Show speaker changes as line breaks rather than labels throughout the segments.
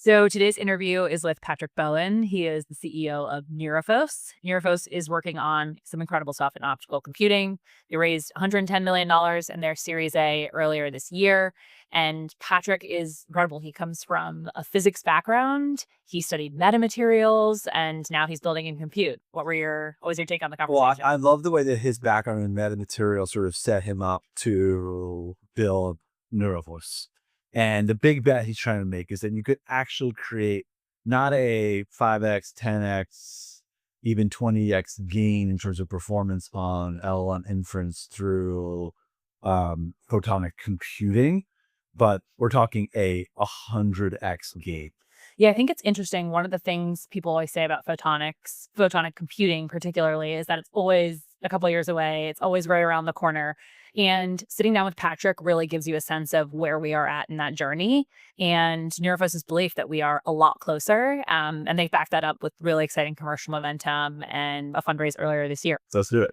So today's interview is with Patrick Bowen. He is the CEO of Neurophos. Neurophos is working on some incredible stuff in optical computing. They raised $110 million in their Series A earlier this year. And Patrick is incredible. He comes from a physics background. He studied metamaterials, and now he's building in compute. What was your take on the conversation?
Well, I love the way that his background in metamaterials sort of set him up to build Neurophos. And the big bet he's trying to make is that you could actually create not a 5x, 10x, even 20x gain in terms of performance on LLM inference through photonic computing, but we're talking a 100x gain.
Yeah, I think it's interesting. One of the things people always say about photonic computing particularly, is that it's always a couple of years away. It's always right around the corner. And sitting down with Patrick really gives you a sense of where we are at in that journey, and Neurophos' belief that we are a lot closer. And they back that up with really exciting commercial momentum and a fundraise earlier this year.
So let's do it.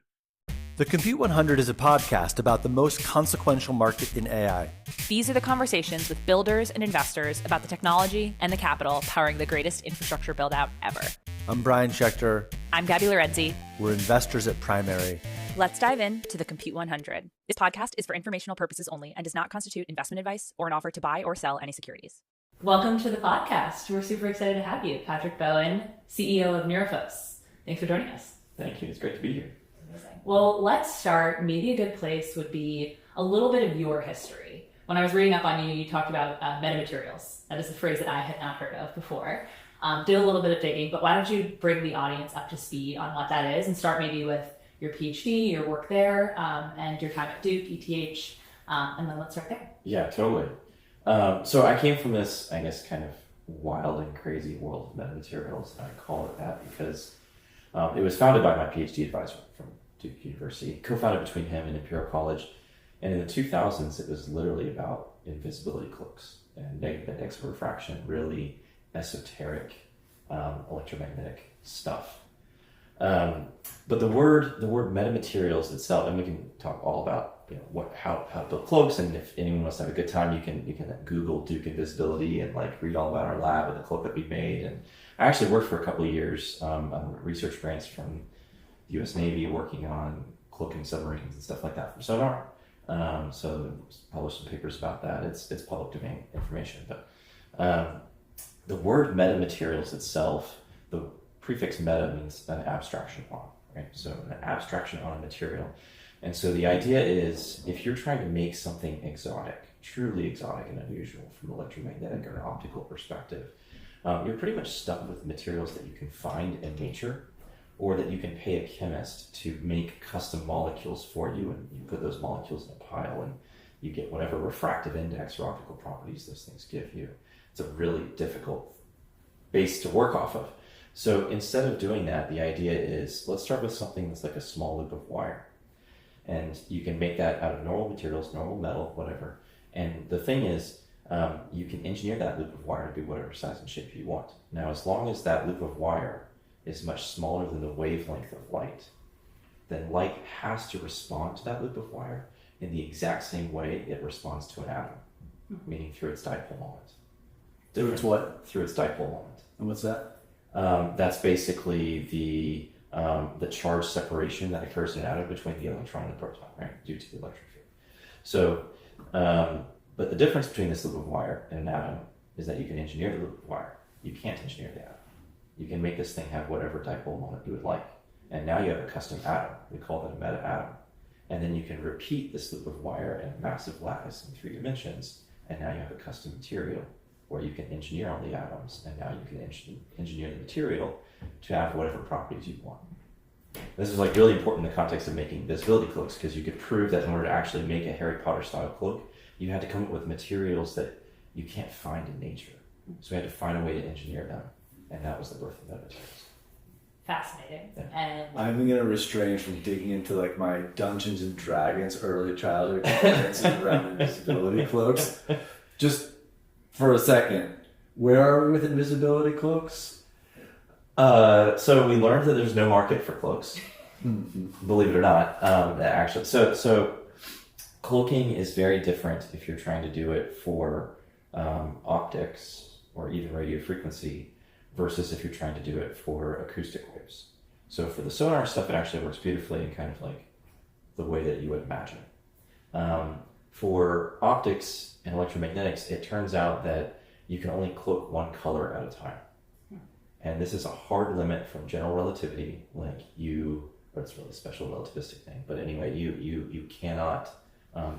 The Compute 100 is a podcast about the most consequential market in AI.
These are the conversations with builders and investors about the technology and the capital powering the greatest infrastructure build-out ever.
I'm Brian Schechter.
I'm Gaby Lorenzi.
We're investors at Primary.
Let's dive in to the Compute 100. This podcast is for informational purposes only and does not constitute investment advice or an offer to buy or sell any securities. Welcome to the podcast. We're super excited to have you, Patrick Bowen, CEO of Neurophos. Thanks for joining us.
Thank you. It's great to be here.
Amazing. Well, let's start. Maybe a good place would be a little bit of your history. When I was reading up on you, you talked about metamaterials. That is a phrase that I had not heard of before. Did a little bit of digging, but why don't you bring the audience up to speed on what that is and start maybe with your PhD, your work there, and your time at Duke, ETH, and then let's start there.
Yeah, totally. So I came from this, I guess, kind of wild and crazy world of metamaterials. I call it that because it was founded by my PhD advisor from Duke University, co-founded between him and Imperial College. And in the 2000s, it was literally about invisibility cloaks and negative index of refraction, really esoteric electromagnetic stuff. But the word metamaterials itself, and we can talk all about how to build cloaks, and if anyone wants to have a good time, you can Google Duke Invisibility and read all about our lab and the cloak that we made. And I actually worked for a couple of years on research grants from the U.S. Navy working on cloaking submarines and stuff like that from sonar. So published some papers about that. It's public domain information. But the word metamaterials itself, the prefix meta means an abstraction on, right? So an abstraction on a material. And so the idea is, if you're trying to make something exotic, truly exotic and unusual from an electromagnetic or an optical perspective, you're pretty much stuck with materials that you can find in nature, or that you can pay a chemist to make custom molecules for you, and you put those molecules in a pile and you get whatever refractive index or optical properties those things give you. It's a really difficult base to work off of. So instead of doing that, the idea is, let's start with something that's like a small loop of wire. And you can make that out of normal materials, normal metal, whatever. And the thing is, you can engineer that loop of wire to be whatever size and shape you want. Now, as long as that loop of wire is much smaller than the wavelength of light, then light has to respond to that loop of wire in the exact same way it responds to an atom, meaning through its dipole moment.
Through its what?
Through its dipole moment.
And what's that?
That's basically the charge separation that occurs in an atom between the electron and the proton, right, due to the electric field. So, but the difference between this loop of wire and an atom is that you can engineer the loop of wire. You can't engineer the atom. You can make this thing have whatever dipole moment you would like. And now you have a custom atom. We call that a meta atom. And then you can repeat this loop of wire in a massive lattice in 3 dimensions. And now you have a custom material where you can engineer all the atoms. And now you can engineer the material to have whatever properties you want. This is really important in the context of making visibility cloaks, because you could prove that in order to actually make a Harry Potter style cloak, you had to come up with materials that you can't find in nature. So we had to find a way to engineer them. And that was the birth of metamaterials.
Fascinating.
Yeah.
And
I'm going to refrain from digging into my Dungeons and Dragons early childhood experiences around invisibility cloaks. Just for a second, where are we with invisibility cloaks?
So we learned that there's no market for cloaks, believe it or not. Actually, so cloaking is very different if you're trying to do it for optics or even radio frequency versus if you're trying to do it for acoustic waves. So for the sonar stuff, it actually works beautifully in kind of like the way that you would imagine. For optics and electromagnetics, it turns out that you can only cloak one color at a time. And this is a hard limit from general relativity, like or it's really a special relativistic thing, but anyway, you cannot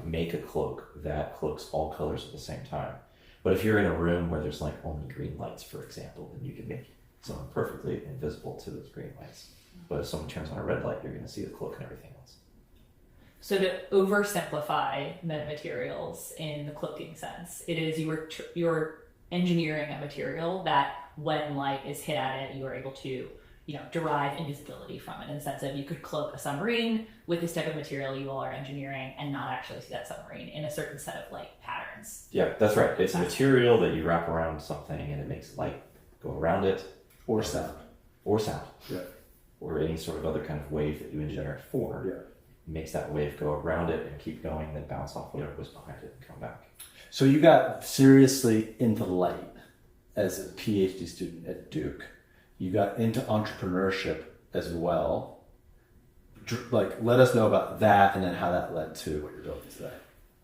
make a cloak that cloaks all colors at the same time. But if you're in a room where there's like only green lights, for example, then you can make someone perfectly invisible to those green lights. But if someone turns on a red light, you're going to see the cloak and everything else.
So to oversimplify metamaterials in the cloaking sense, it is you're engineering a material that when light is hit at it, you are able to derive invisibility from it, in the sense of you could cloak a submarine with this type of material you all are engineering and not actually see that submarine in a certain set of like patterns.
Yeah, that's right. It's a material that you wrap around something and it makes light go around it.
Or sound.
Or sound.
Yeah.
Or any sort of other kind of wave that you engineer it for.
Yeah.
Makes that wave go around it and keep going, then bounce off whatever was behind it and come back.
So you got seriously into light as a PhD student at Duke. You got into entrepreneurship as well. Like, let us know about that and then how that led to what you're building today.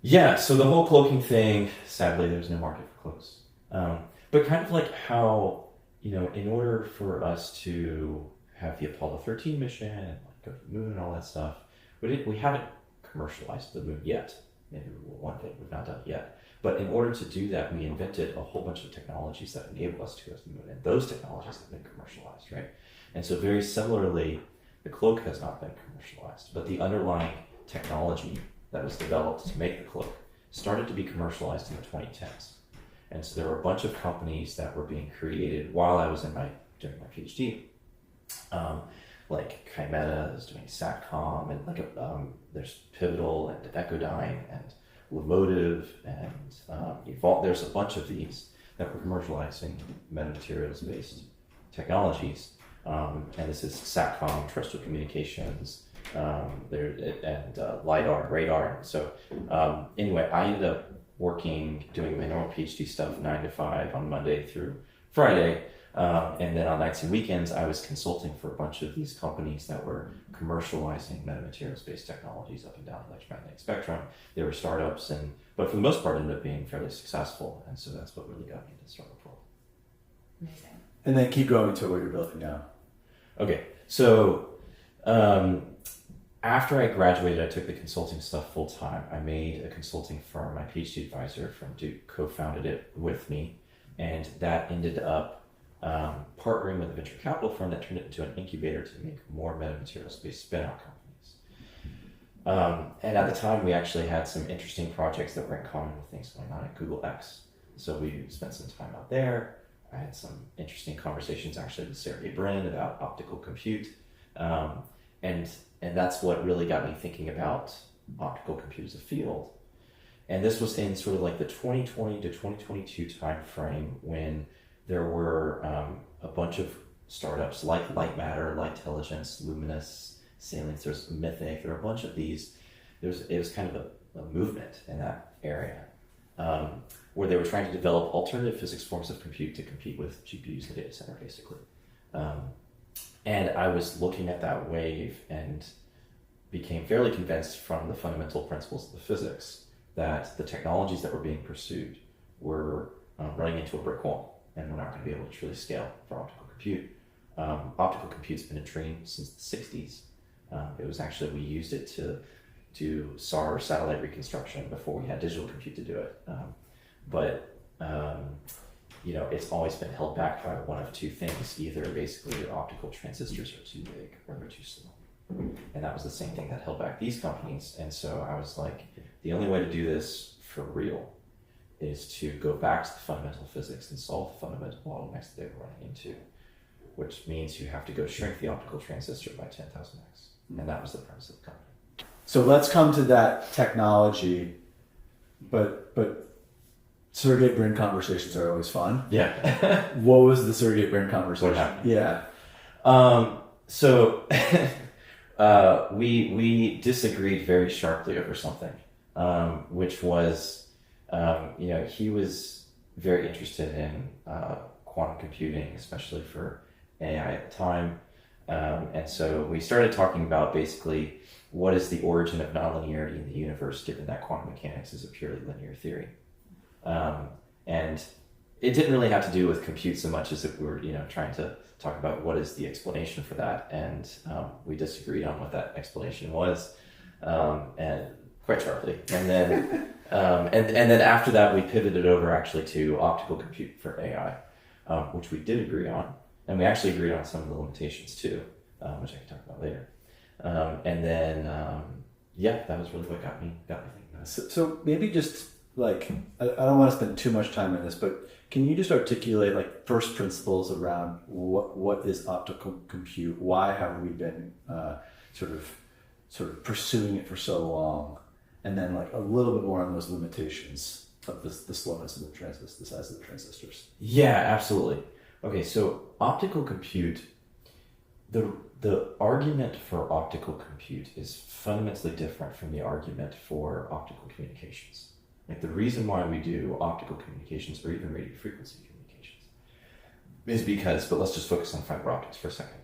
Yeah, so the whole cloaking thing, sadly, there's no market for cloaks. But kind of like how, in order for us to have the Apollo 13 mission and like go to the moon and all that stuff, we haven't commercialized the moon yet. Maybe we will one day, we've not done it yet. But in order to do that, we invented a whole bunch of technologies that enable us to go to the moon. And those technologies have been commercialized, right? And so very similarly, the cloak has not been commercialized, but the underlying technology that was developed to make the cloak started to be commercialized in the 2010s. And so there were a bunch of companies that were being created while I was doing my PhD. Like Chimeta is doing SATCOM, and there's Pivotal and Echodyne and Lomotive and Evolve. There's a bunch of these that were commercializing metamaterials-based technologies, and this is SATCOM, terrestrial communications, and LiDAR, radar. So anyway, I ended up doing my normal PhD stuff 9 to 5 on Monday through Friday. And then on nights and weekends, I was consulting for a bunch of these companies that were commercializing metamaterials-based technologies up and down the electromagnetic spectrum. They were startups, but for the most part, ended up being fairly successful. And so that's what really got me into the startup world.
Amazing.
And then keep going to what you're building now.
Okay, so after I graduated, I took the consulting stuff full time. I made a consulting firm. My PhD advisor from Duke co-founded it with me, and that ended up partnering with a venture capital firm that turned it into an incubator to make more metamaterials-based spin-out companies. And at the time, we actually had some interesting projects that were in common with things going on at Google X. So we spent some time out there. I had some interesting conversations actually with Sergey Brin about optical compute. And that's what really got me thinking about optical compute as a field. And this was in sort of like the 2020 to 2022 time frame when there were a bunch of startups like Light Matter, Light Intelligence, Luminous, Salient, there's Mythic, there were a bunch of these. It was kind of a movement in that area where they were trying to develop alternative physics forms of compute to compete with GPUs in the data center, basically. And I was looking at that wave and became fairly convinced from the fundamental principles of the physics that the technologies that were being pursued were running into a brick wall. And we're not going to be able to truly scale for optical compute. Optical compute's been a dream since the 60s. It was actually, we used it to do SAR satellite reconstruction before we had digital compute to do it. It's always been held back by one of two things. Either basically your optical transistors are too big or they're too slow. And that was the same thing that held back these companies. And so I was like, the only way to do this for real is to go back to the fundamental physics and solve the fundamental bottlenecks that they were running into, which means you have to go shrink the optical transistor by 10,000x. And that was the premise of the company.
So let's come to that technology, but Sergey Brin conversations are always fun.
Yeah.
What was the Sergey Brin conversation?
What happened?
Yeah.
So we disagreed very sharply over something, which was, he was very interested in quantum computing, especially for AI at the time. And so we started talking about basically what is the origin of nonlinearity in the universe, given that quantum mechanics is a purely linear theory. And it didn't really have to do with compute so much as if we were, trying to talk about what is the explanation for that. And we disagreed on what that explanation was, and quite sharply. And then, and then after that, we pivoted over actually to optical compute for AI, which we did agree on. And we actually agreed on some of the limitations too, which I can talk about later. And then, that was really what got me thinking about it.
So maybe just like, I don't want to spend too much time on this, but can you just articulate like first principles around what is optical compute? Why have we been sort of pursuing it for so long? And then like a little bit more on those limitations of the slowness of the transistors, the size of the transistors.
Yeah, absolutely. Okay, so optical compute, the argument for optical compute is fundamentally different from the argument for optical communications. Like the reason why we do optical communications or even radio frequency communications is because, but let's just focus on fiber optics for a second.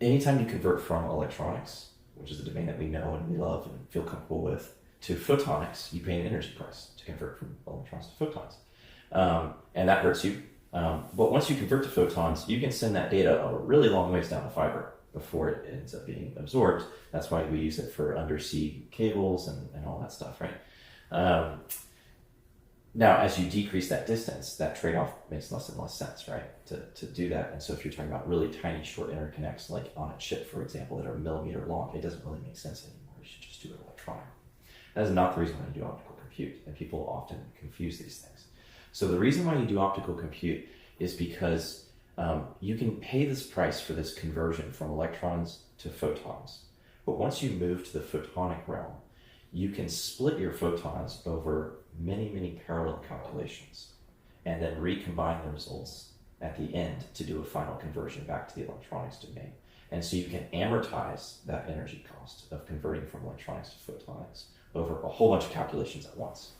Anytime you convert from electronics, which is a domain that we know and we love and feel comfortable with, to photonics, you pay an energy price to convert from electrons to photons. And that hurts you. But once you convert to photons, you can send that data a really long ways down the fiber before it ends up being absorbed. That's why we use it for undersea cables and all that stuff, right? Now, as you decrease that distance, that trade-off makes less and less sense, right? To do that. And so if you're talking about really tiny short interconnects, like on a chip, for example, that are a millimeter long, it doesn't really make sense anymore. You should just do it electronically. That is not the reason why you do optical compute, and people often confuse these things. So the reason why you do optical compute is because you can pay this price for this conversion from electrons to photons. But once you move to the photonic realm, you can split your photons over many, many parallel calculations and then recombine the results at the end to do a final conversion back to the electronics domain. And so you can amortize that energy cost of converting from electronics to photonics over a whole bunch of calculations at once.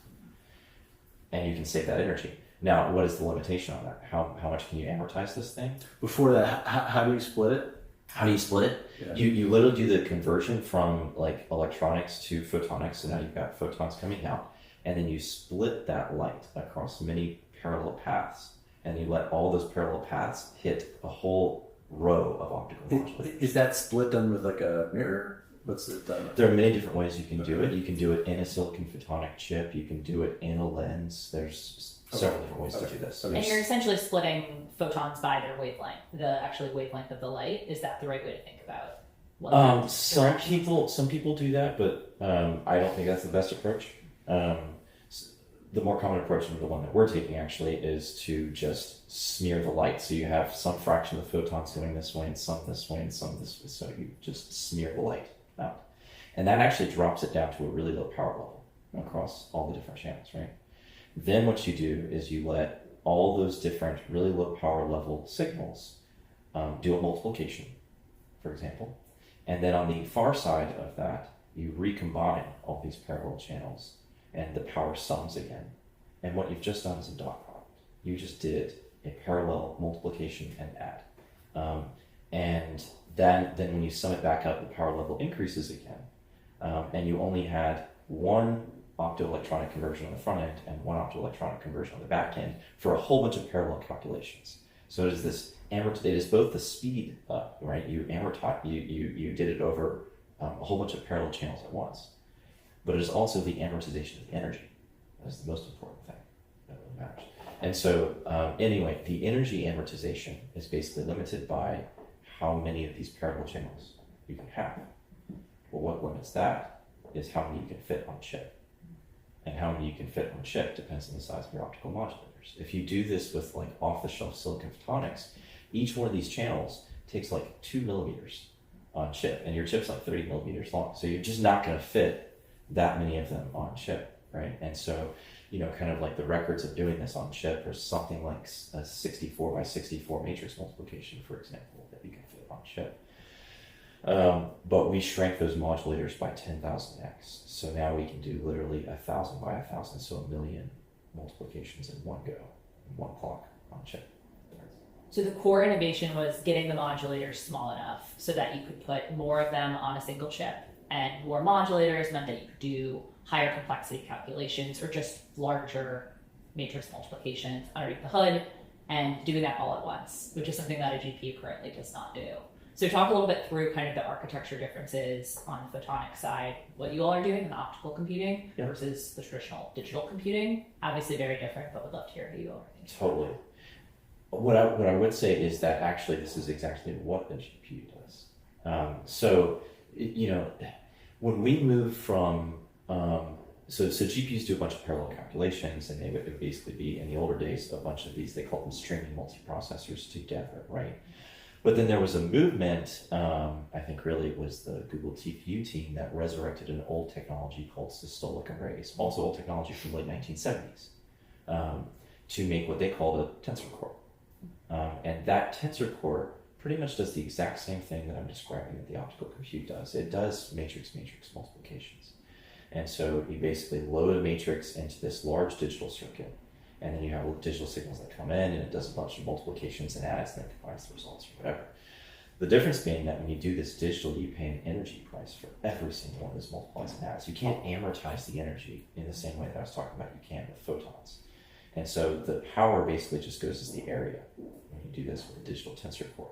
And you can save that energy. Now, what is the limitation on that? How much can you amortize this thing?
Before that, how do you split it?
How do you split it? Yeah. You literally do the conversion from like electronics to photonics, so now you've got photons coming out, and then you split that light across many parallel paths, and you let all those parallel paths hit a whole row of optical modulators.
Is that split done with like a mirror? What's it done?
There are many different ways you can do it. You can do it in a silicon photonic chip. You can do it in a lens. There's several different ways to do this.
And you're essentially splitting photons by their wavelength, the actual wavelength of the light. Is that the right way to think about?
Some people do that, but I don't think that's the best approach. The more common approach, and the one that we're taking actually, is to just smear the light. So you have some fraction of the photons going this way and some this way and some this way. So you just smear the light out. And that actually drops it down to a really low power level across all the different channels, right? Then what you do is you let all those different really low power level signals do a multiplication, for example. And then on the far side of that, you recombine all these parallel channels and the power sums again. And what you've just done is a dot product. You just did a parallel multiplication and add. And then when you sum it back up, the power level increases again. And you only had one optoelectronic conversion on the front end and one optoelectronic conversion on the back end for a whole bunch of parallel calculations. So it is this it is both the speed up, right? You amortize, you did it over a whole bunch of parallel channels at once, but it is also the amortization of the energy. That is the most important thing that really matters. And so anyway, the energy amortization is basically limited by how many of these parallel channels you can have. Well, what limits that is how many you can fit on chip. And how many you can fit on chip depends on the size of your optical modulators. If you do this with like off-the-shelf silicon photonics, each one of these channels takes like 2 millimeters on chip, and your chip's like 30 millimeters long. So you're just not going to fit that many of them on chip, right? And so, kind of like the records of doing this on chip are something like a 64 by 64 matrix multiplication, for example, that you can fit on chip. But we shrank those modulators by 10,000x. So now we can do literally 1,000 by 1,000, so 1 million multiplications in one go, one clock on chip.
So the core innovation was getting the modulators small enough so that you could put more of them on a single chip, and more modulators meant that you could do higher complexity calculations or just larger matrix multiplications underneath the hood, and doing that all at once, which is something that a GPU currently does not do. So talk a little bit through kind of the architecture differences on the photonic side, what you all are doing in the optical computing versus the traditional digital computing. Obviously very different, but would love to hear how you all are thinking.
Totally. What I would say is that actually this is exactly what the GPU does. When we move from, so GPUs do a bunch of parallel calculations, and they would basically be, in the older days, a bunch of these, they called them streaming multiprocessors together, right? But then there was a movement, I think really it was the Google TPU team that resurrected an old technology called systolic arrays, also old technology from the late 1970s, to make what they called a tensor core. And that tensor core pretty much does the exact same thing that I'm describing that the optical compute does. It does matrix-matrix multiplications. And so you basically load a matrix into this large digital circuit, and then you have digital signals that come in, and it does a bunch of multiplications and adds, and then combines the results or whatever. The difference being that when you do this digital, you pay an energy price for every single one of those multiplies and adds. You can't amortize the energy in the same way that I was talking about you can with photons. And so the power basically just goes as the area when you do this with a digital tensor core.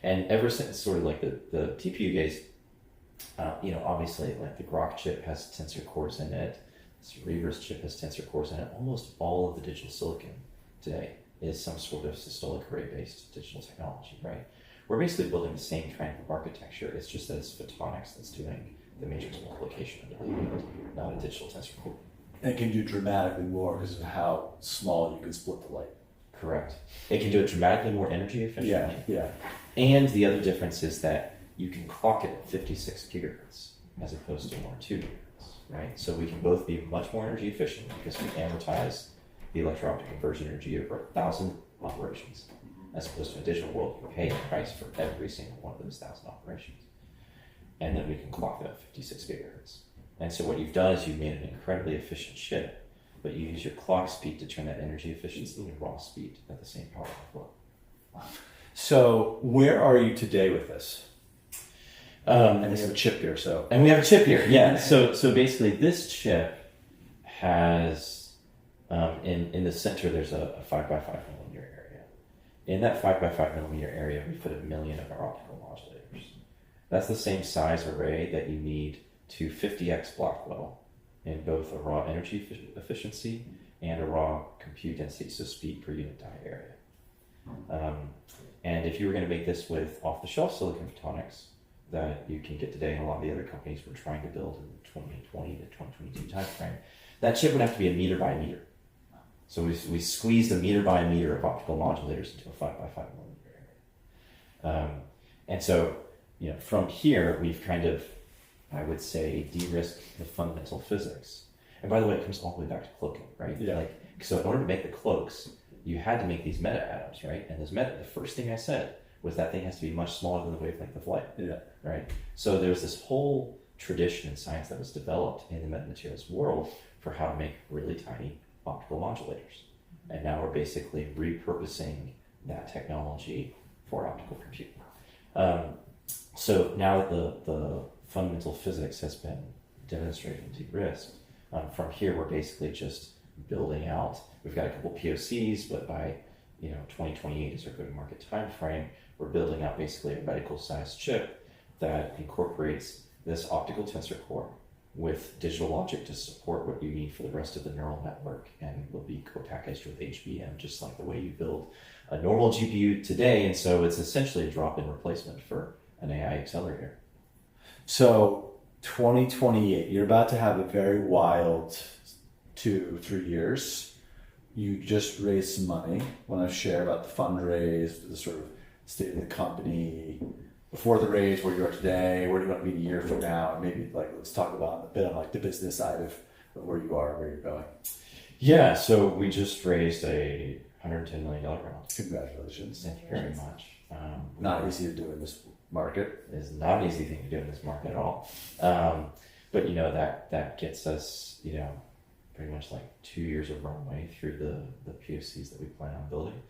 And ever since sort of like the TPU days, obviously like the Grok chip has tensor cores in it, the Cerebrus chip has tensor cores in it. Almost all of the digital silicon today is some sort of systolic array-based digital technology, right? We're basically building the same kind of architecture. It's just that it's photonics that's doing the matrix multiplication underneath it, not a digital tensor core.
And it can do dramatically more because of how small you can split the light.
Correct. It can do it dramatically more energy efficiently.
Yeah.
And the other difference is that you can clock it at 56 gigahertz as opposed to 1 or 2 gigahertz, right? So we can both be much more energy efficient because we amortize the electro-optic conversion energy over 1,000 operations, as opposed to a digital world, you pay a price for every single one of those 1,000 operations. And then we can clock it at 56 gigahertz. And so what you've done is you've made an incredibly efficient chip, but you use your clock speed to turn that energy efficiency into raw speed at the same power level.
Wow. So where are you today with this? And we have a chip here, so.
And we have a chip here, yeah. So basically this chip has, in the center, there's a 5 by 5 millimeter area. In that 5 by 5 millimeter area, we put 1 million of our optical modulators. That's the same size array that you need to 50x Blackwell in both a raw energy efficiency and a raw compute density, so speed per unit die area. And if you were going to make this with off-the-shelf silicon photonics that you can get today, and a lot of the other companies were trying to build in the 2020 to 2022 timeframe, that chip would have to be 1 meter by 1 meter. So we squeezed 1 meter by 1 meter of optical modulators into a 5 by 5 millimeter area. And so, from here, we've kind of, I would say, de-risk the fundamental physics. And by the way, it comes all the way back to cloaking, right?
Yeah.
So in order to make the cloaks, you had to make these meta-atoms, right? And this the first thing I said was that thing has to be much smaller than the wavelength of light.
Yeah.
Right? So there's this whole tradition in science that was developed in the metamaterials world for how to make really tiny optical modulators. And now we're basically repurposing that technology for optical computing. So now that the fundamental physics has been demonstrated and de-risked, from here we're basically just building out. We've got a couple POCs, but by 2028 is our go-to-market time frame. We're building out basically a reticle-sized chip that incorporates this optical tensor core with digital logic to support what you need for the rest of the neural network, and will be co-packaged with HBM, just like the way you build a normal GPU today. And so it's essentially a drop-in replacement for an AI accelerator.
So 2028, you're about to have a very wild 2-3 years. You just raised some money. Want to share about the fundraise, the sort of state of the company before the raise, where you are today, where do you want to be a year from now, and maybe let's talk about a bit on the business side of where you are, where you're going.
Yeah, so we just raised a $110 million round.
Congratulations.
Thank you very much.
Not easy to do in this market.
It's not an easy thing to do in this market at all. But that gets us, pretty much like 2 years of runway through the POCs that we plan on building.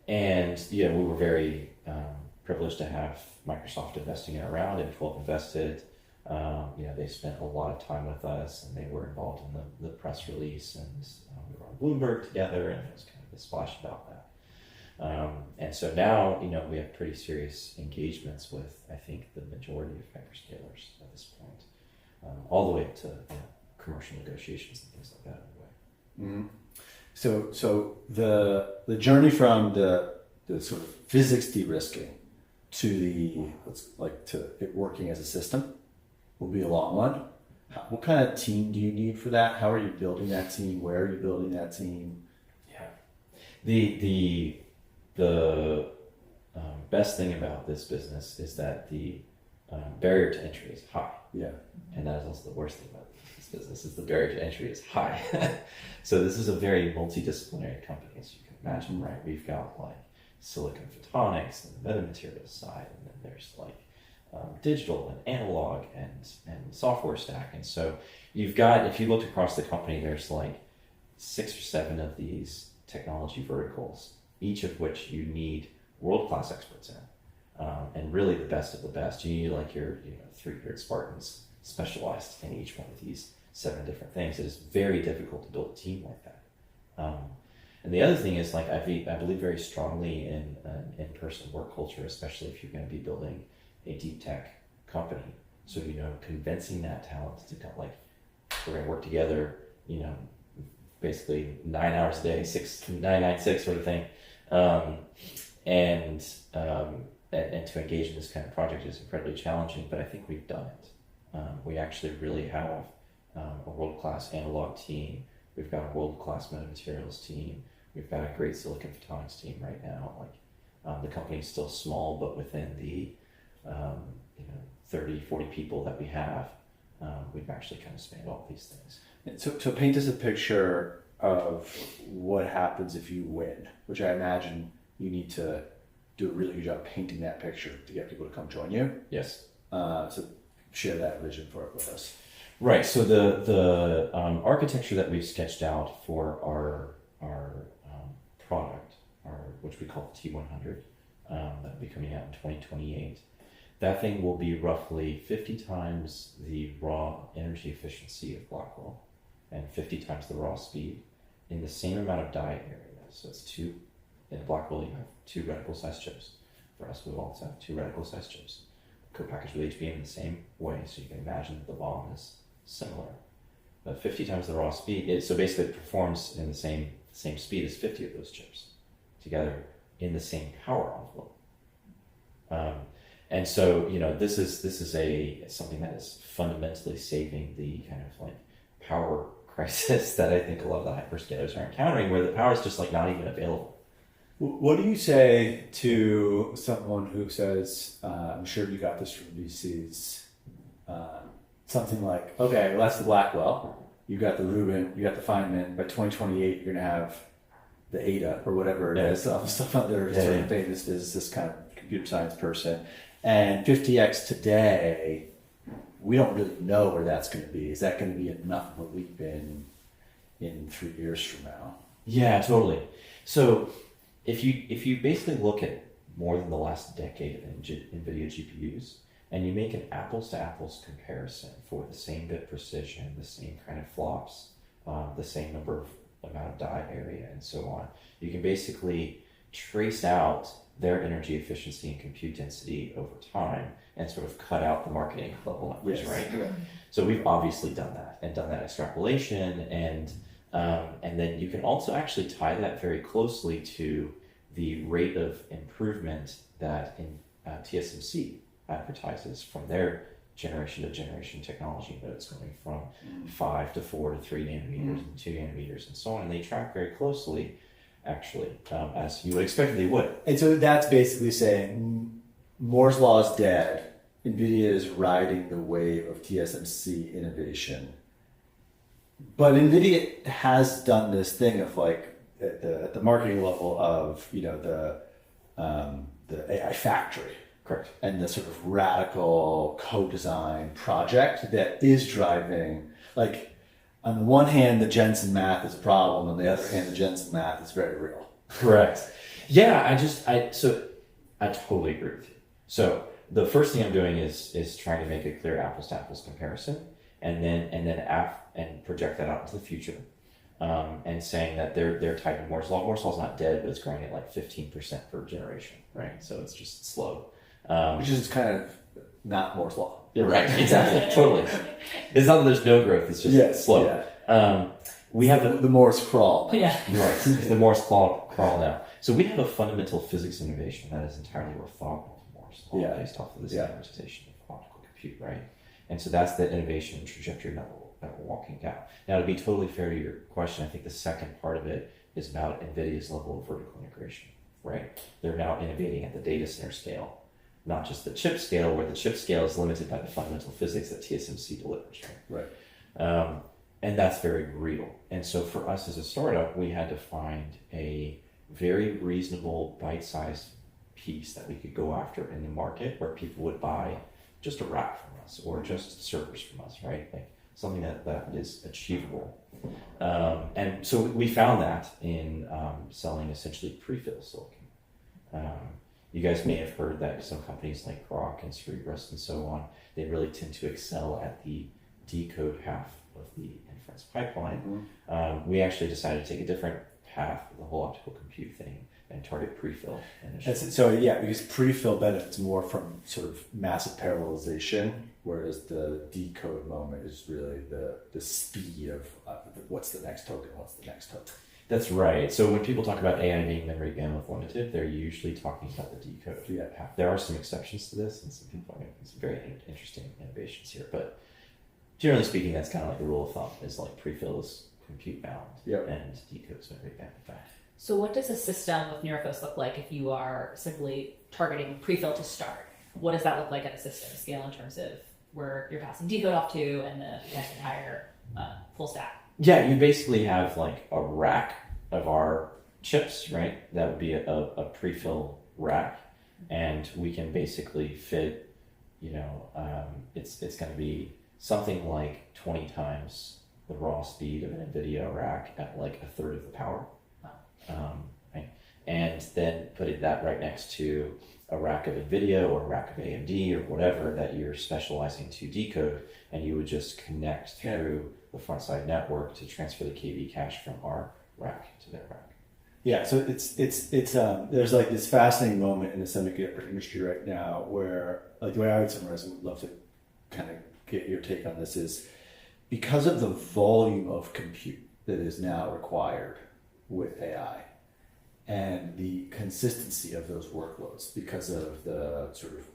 And yeah, we were very privileged to have Microsoft investing in our round, and 12 invested. They spent a lot of time with us, and they were involved in the press release, and we were on Bloomberg together, and it was kind of a splash about that. And so now, we have pretty serious engagements with, I think, the majority of hyperscalers at this point, all the way to commercial negotiations and things like that in a way.
Mm-hmm. So the journey from the sort of physics de-risking to to it working as a system will be a long one. What kind of team do you need for that? How are you building that team? Where are you building that team?
Yeah, the best thing about this business is that the barrier to entry is high.
Yeah,
and that is also the worst thing about this business is the barrier to entry is high. So this is a very multidisciplinary company, as you can imagine, right? We've got like silicon photonics and the metamaterials side, and then there's like digital and analog and software stack. And so you've got, if you look across the company, there's like 6 or 7 of these technology verticals, each of which you need world-class experts in, and really the best of the best. You need like your 300 Spartans specialized in each one of these 7 different things. It is very difficult to build a team like that. And the other thing is, like, I believe very strongly in an in-person work culture, especially if you're going to be building a deep tech company. So, convincing that talent to kind of like, we're going to work together, basically 9 hours a day, 996 sort of thing. And to engage in this kind of project is incredibly challenging, but I think we've done it. We actually really have a world-class analog team. We've got a world-class metamaterials team. We've got a great silicon photonics team right now. Like, the company's still small, but within the 30, 40 people that we have, we've actually kind of spanned all these things.
So paint us a picture of what happens if you win, which I imagine you need to do a really good job painting that picture to get people to come join you.
Yes.
So share that vision with us.
Right. So the architecture that we've sketched out for our product, which we call the T100, that will be coming out in 2028. That thing will be roughly 50 times the raw energy efficiency of Blackwell and 50 times the raw speed in the same amount of die area. So it's 2. In Blackwell, you have 2 reticle-sized chips. For us, we also have 2 reticle-sized chips, co-packaged with HBM in the same way, so you can imagine that the BOM is similar. But 50 times the raw speed, so basically it performs in the same speed as 50 of those chips together in the same power envelope. And so, this is something that is fundamentally saving the kind of like power crisis that I think a lot of the hyperscalers are encountering, where the power is just like not even available.
What do you say to someone who says, I'm sure you got this from VCs, something like, okay, well, that's the Blackwell, you got the Rubin, you got the Feynman, by 2028 you're going to have the Ada or whatever it is, all the stuff out there, sort of famous physicist, kind of computer science person, and 50x today, we don't really know where that's going to be. Is that going to be enough of a leap in 3 years from now?
Yeah, totally. So if you basically look at more than the last decade of NVIDIA GPUs, and you make an apples to apples comparison for the same bit precision, the same kind of flops, the same amount of die area, and so on, you can basically trace out their energy efficiency and compute density over time and sort of cut out the marketing level numbers, right?
Yeah.
So we've obviously done that and done that extrapolation, and then you can also actually tie that very closely to the rate of improvement that TSMC advertises from their generation to generation technology nodes, going from 5 to 4 to 3 nanometers and 2 nanometers and so on. And they track very closely, actually, as you would expect they would.
And so that's basically saying Moore's law is dead. NVIDIA is riding the wave of TSMC innovation. But NVIDIA has done this thing of like at the marketing level of, the AI factory.
Correct.
And the sort of radical co-design project that is driving, like, on the one hand, the Jensen math is a problem. On the other hand, the Jensen math is very real.
Correct. Yeah, I totally agree with you. So the first thing I'm doing is trying to make a clear apples to apples comparison, and project that out into the future, and saying that they're tied to Moore's law. Moore's law is not dead, but it's growing at like 15% per generation, right? So it's just slow,
Which is kind of not Moore's law.
Right? Exactly. Totally. It's not that there's no growth; it's just slow.
Yeah.
We have
the Moore's crawl.
Yeah.
Right. The Moore's crawl now. So we have a fundamental physics innovation that is entirely orthogonal to Moore's law, based off of this amortization of optical compute, right? And so that's the innovation trajectory that we're walking down. Now, to be totally fair to your question, I think the second part of it is about NVIDIA's level of vertical integration, right? They're now innovating at the data center scale, not just the chip scale, where the chip scale is limited by the fundamental physics that TSMC delivers, right? And that's very real. And so for us as a startup, we had to find a very reasonable bite-sized piece that we could go after in the market where people would buy just a rack from us or just servers from us, right? Like something that is achievable. And so we found that in selling essentially prefill silicon. You guys may have heard that some companies like Grok and Cerebrus and so on, they really tend to excel at the decode half of the inference pipeline. We actually decided to take a different path of the whole optical compute thing and target prefill initially.
Because prefill benefits more from sort of massive parallelization, whereas the decode moment is really the speed of what's the next token.
That's right. So when people talk about AI being memory bandwidth limited, they're usually talking about the decode path. There are some exceptions to this, and some people are making some very interesting innovations here, but generally speaking, that's kind of like the rule of thumb, is like prefill is compute bound and decode is memory bandwidth bound.
So what does a system with Neurophos look like if you are simply targeting prefill to start? What does that look like at a system scale in terms of where you're passing decode off to and the entire full stack?
Yeah, you basically have like a rack of our chips, right? That would be a prefill rack, and we can basically fit, it's going to be something like 20 times the raw speed of an NVIDIA rack at like a third of the power. Right? And then putting that right next to a rack of NVIDIA or a rack of AMD or whatever that you're specializing to decode, and you would just connect through the front side network to transfer the KV cache from our rack to their rack.
Yeah, so it's there's like this fascinating moment in the semiconductor industry right now where, like, the way I would summarize it, would love to kind of get your take on this, is because of the volume of compute that is now required with AI and the consistency of those workloads because of the sort of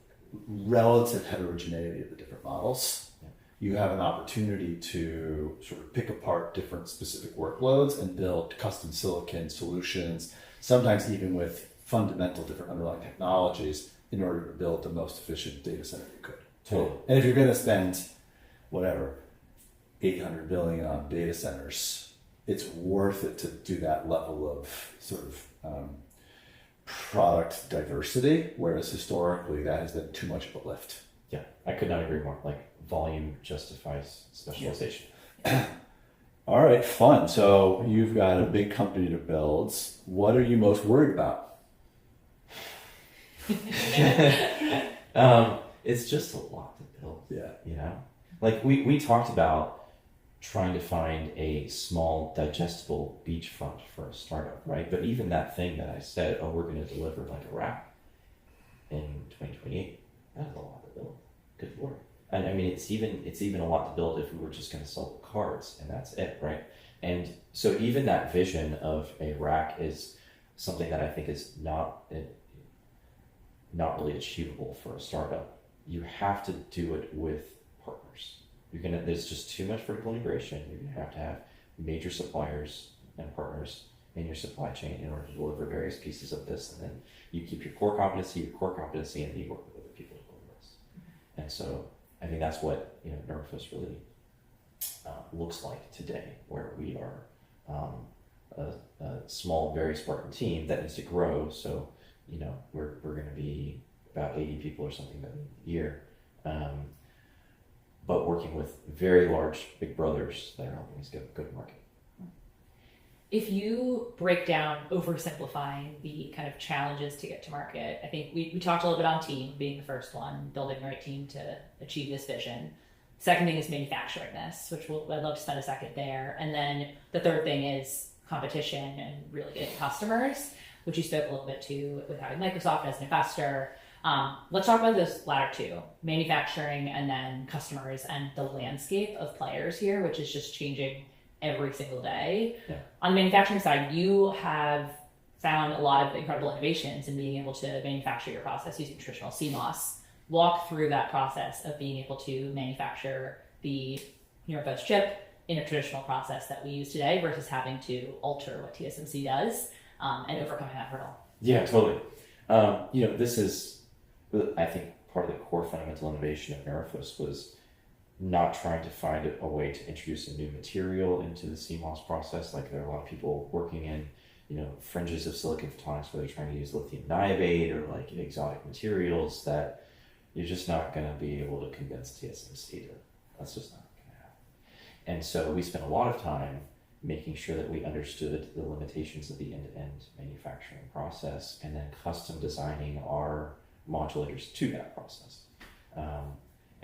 relative heterogeneity of the different models, you have an opportunity to sort of pick apart different specific workloads and build custom silicon solutions, sometimes even with fundamental different underlying technologies, in order to build the most efficient data center you could.
Totally.
And if you're going to spend whatever, 800 billion on data centers, it's worth it to do that level of sort of product diversity, whereas historically that has been too much of a lift.
Yeah, I could not agree more. Like, volume justifies specialization.
All right, fun. So you've got a big company to build. What are you most worried about?
It's just a lot to build.
Yeah.
Like we talked about trying to find a small digestible beachfront for a startup, right? But even that thing that I said, we're going to deliver like a rack in 2028, that's a lot to build. Good Lord. And I mean, it's even a lot to build if we were just going to sell cards and that's it, right? And so even that vision of a rack is something that I think is not really achievable for a startup. You have to do it with partners. There's just too much vertical integration. You're going to have major suppliers and partners in your supply chain in order to deliver various pieces of this. And then you keep your core competency, and you work with other people to deliver this. And so I think that's what Neurophos really looks like today, where we are a small, very Spartan team that needs to grow. So we're going to be about 80 people or something by the year. but working with very large big brothers that are helping us go to market.
If you break down oversimplifying the kind of challenges to get to market, I think we talked a little bit on team being the first one, building the right team to achieve this vision. Second thing is manufacturing this, which I'd love to spend a second there. And then the third thing is competition and really getting customers, which you spoke a little bit to with having Microsoft as an investor. Let's talk about those latter two, manufacturing and then customers and the landscape of players here, which is just changing every single day.
Yeah.
On the manufacturing side, you have found a lot of incredible innovations in being able to manufacture your process using traditional CMOS. Walk through that process of being able to manufacture the Neurophos chip in a traditional process that we use today versus having to alter what TSMC does and overcoming that hurdle.
Yeah, totally. This is, I think, part of the core fundamental innovation of Neurophos was not trying to find a way to introduce a new material into the CMOS process. Like there are a lot of people working in, fringes of silicon photonics where they're trying to use lithium niobate or like exotic materials that you're just not going to be able to convince TSMC to. That's just not going to happen. And so we spent a lot of time making sure that we understood the limitations of the end-to-end manufacturing process and then custom designing our modulators to that process.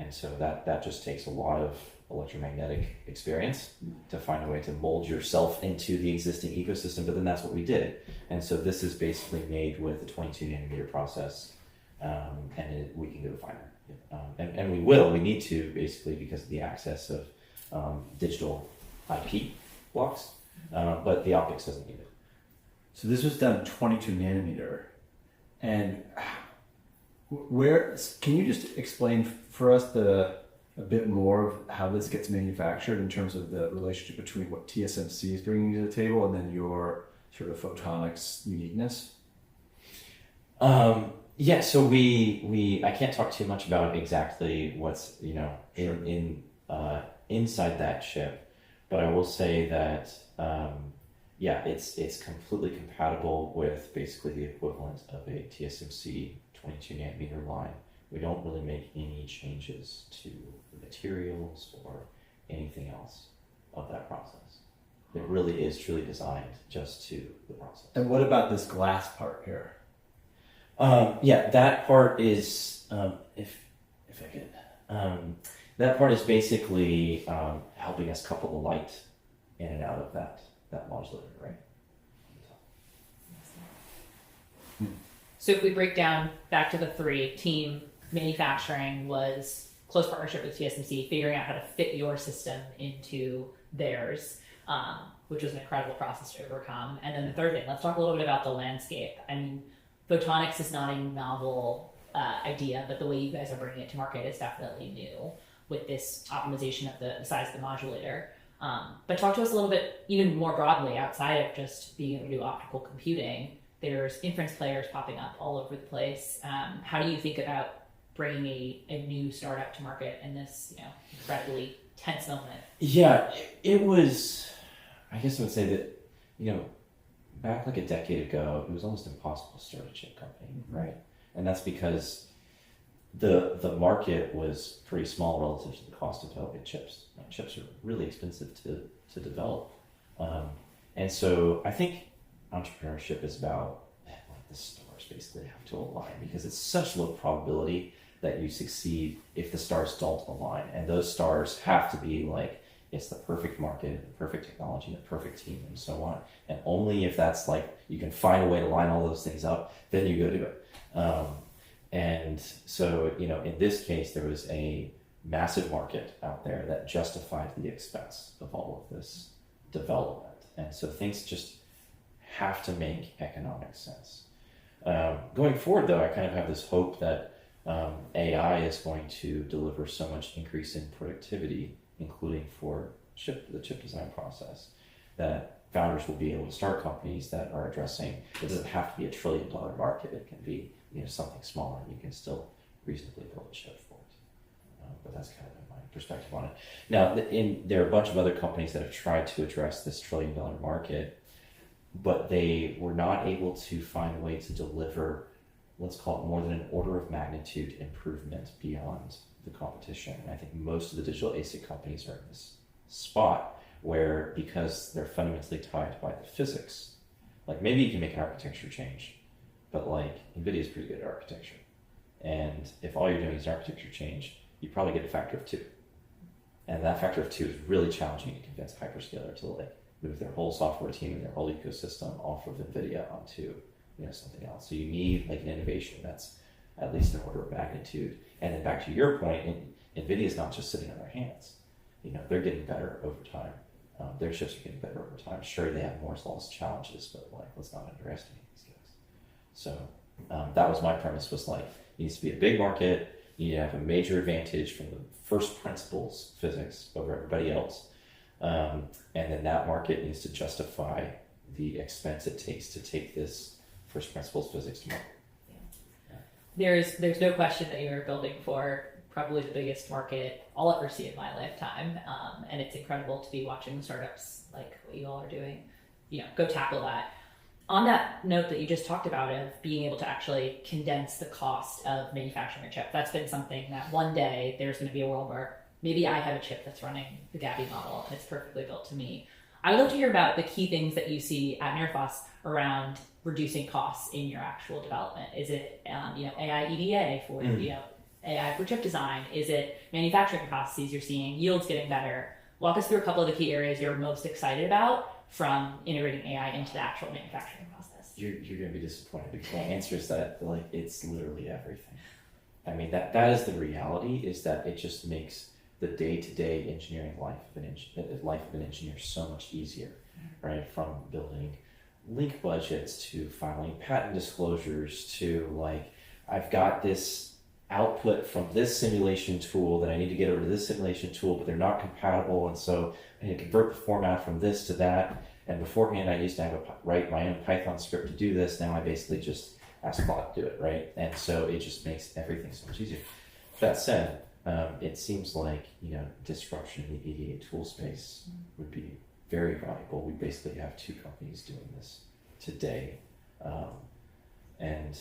And so that just takes a lot of electromagnetic experience to find a way to mold yourself into the existing ecosystem, but then that's what we did. And so this is basically made with a 22 nanometer process, and we can go finer. And we need to, basically, because of the access of digital IP blocks, but the optics doesn't need it.
So this was done 22 nanometer. And where can you just explain for us a bit more of how this gets manufactured in terms of the relationship between what TSMC is bringing to the table and then your sort of photonics uniqueness?
Yeah, so we I can't talk too much about exactly what's inside that chip, but I will say that it's completely compatible with basically the equivalent of a TSMC 22 nanometer line. We don't really make any changes to the materials or anything else of that process. It really is truly designed just to the process.
And what about this glass part here?
That part is, if I could, that part is basically helping us couple the light in and out of that modulator, right?
So if we break down back to the three, team, manufacturing was close partnership with TSMC, figuring out how to fit your system into theirs, which was an incredible process to overcome. And then the third thing, let's talk a little bit about the landscape. I mean, photonics is not a novel idea, but the way you guys are bringing it to market is definitely new with this optimization of the size of the modulator. But talk to us a little bit even more broadly outside of just being able to do optical computing. There's inference players popping up all over the place. How do you think about bringing a new startup to market in this incredibly tense moment?
Yeah, it was, I guess I would say that, back like a decade ago, it was almost impossible to start a chip company, right? And that's because the market was pretty small relative to the cost of developing chips. Chips are really expensive to develop. And so I think entrepreneurship is about the stars basically have to align because it's such low probability that you succeed if the stars don't align. And those stars have to be like, it's the perfect market, the perfect technology, the perfect team, and so on. And only if that's like, you can find a way to line all those things up, then you go do it. And so, in this case, there was a massive market out there that justified the expense of all of this development. And so things just have to make economic sense. Going forward, though, I kind of have this hope that AI is going to deliver so much increase in productivity, including for the chip design process, that founders will be able to start companies that are addressing, it doesn't have to be $1 trillion market, it can be something smaller, and you can still reasonably build a chip for it. But that's kind of my perspective on it. Now, there are a bunch of other companies that have tried to address this $1 trillion market, but they were not able to find a way to deliver, let's call it more than an order of magnitude improvement beyond the competition. And I think most of the digital ASIC companies are in this spot where, because they're fundamentally tied by the physics, like maybe you can make an architecture change, but like NVIDIA is pretty good at architecture. And if all you're doing is architecture change, you probably get a factor of 2. And that factor of 2 is really challenging to convince a hyperscaler to like move their whole software team and their whole ecosystem off of NVIDIA onto something else. So you need like an innovation that's at least an order of magnitude. And then back to your point, NVIDIA is not just sitting on their hands. They're getting better over time. Their chips are getting better over time. Sure, they have Moore's Law's challenges, but like let's not underestimate these guys. So that was my premise, was like, it needs to be a big market. You need to have a major advantage from the first principles physics over everybody else. And then that market needs to justify the expense it takes to take this first principles physics to market.
There's no question that you're building for probably the biggest market I'll ever see in my lifetime. And it's incredible to be watching startups like what you all are doing, go tackle that. On that note that you just talked about of being able to actually condense the cost of manufacturing a chip, that's been something that one day there's going to be a world where maybe I have a chip that's running the Gaby model and it's perfectly built to me. I would love to hear about the key things that you see at Neurophos around reducing costs in your actual development. Is it AI EDA for AI for chip design? Is it manufacturing processes you're seeing, yields getting better? Walk us through a couple of the key areas you're most excited about from integrating AI into the actual manufacturing process.
You're going to be disappointed because my answer is that like it's literally everything. I mean that is the reality, is that it just makes the day-to-day engineering life of an engineer so much easier, right? From building link budgets to filing patent disclosures to like, I've got this output from this simulation tool that I need to get over to this simulation tool, but they're not compatible, and so I need to convert the format from this to that. And beforehand, I used to write my own Python script to do this. Now I basically just ask Claude to do it, right? And so it just makes everything so much easier. That said, it seems like disruption in the EDA tool space would be very valuable. We basically have 2 companies doing this today. And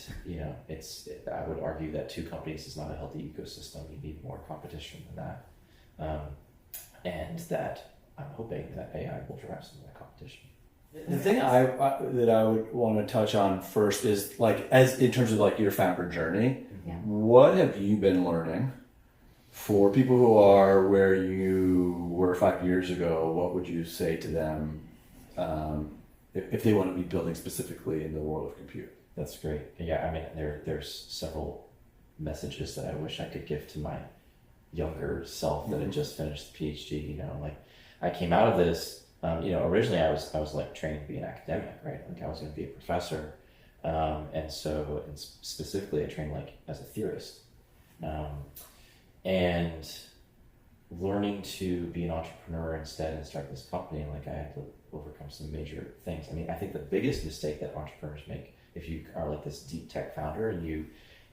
I would argue that 2 companies is not a healthy ecosystem. You need more competition than that, and that I'm hoping that AI will drive some of that competition.
The thing that I would want to touch on first is like, as in terms of like your founder journey, what have you been learning for people who are where you were 5 years ago? What would you say to them if they want to be building specifically in the world of compute?
That's great. Yeah, I mean, there's several messages that I wish I could give to my younger self that had just finished the PhD. Like I came out of this, originally I was like training to be an academic, right? Like I was going to be a professor. And specifically I trained like as a theorist. And learning to be an entrepreneur instead and start this company, like I had to overcome some major things. I mean, I think the biggest mistake that entrepreneurs make, if you are like this deep tech founder and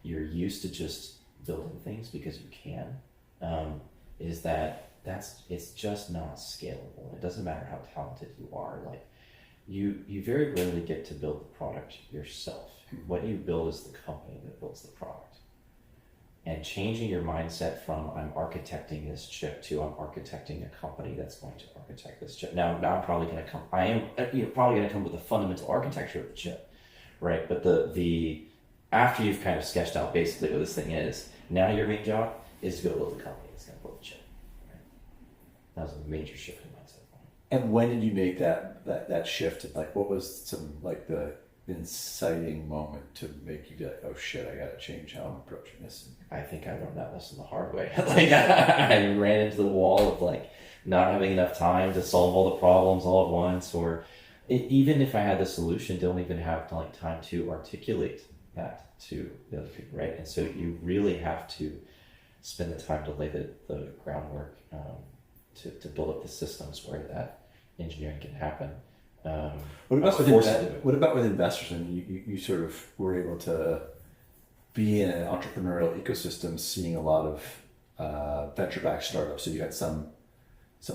you're used to just building things because you can, is that it's just not scalable. It doesn't matter how talented you are. Like you very rarely get to build the product yourself. What you build is the company that builds the product. And changing your mindset from I'm architecting this chip to I'm architecting a company that's going to architect this chip. Now I'm probably going to come. I am probably going to come with the fundamental architecture of the chip, right? But the after you've kind of sketched out basically what this thing is, now your main job is to go build a company that's going to build the chip. Right? That was a major shift in mindset.
And when did you make that shift? Like, what was some like the inciting moment to make you be like, oh shit, I got to change how I'm approaching this?
I think I learned that lesson the hard way. Like I ran into the wall of like not having enough time to solve all the problems all at once, or even if I had the solution, don't even have time to articulate that to the other people, right? And so you really have to spend the time to lay the groundwork to build up the systems where that engineering can happen.
What about with investors? And you sort of were able to be in an entrepreneurial ecosystem, seeing a lot of venture-backed startups. So you had some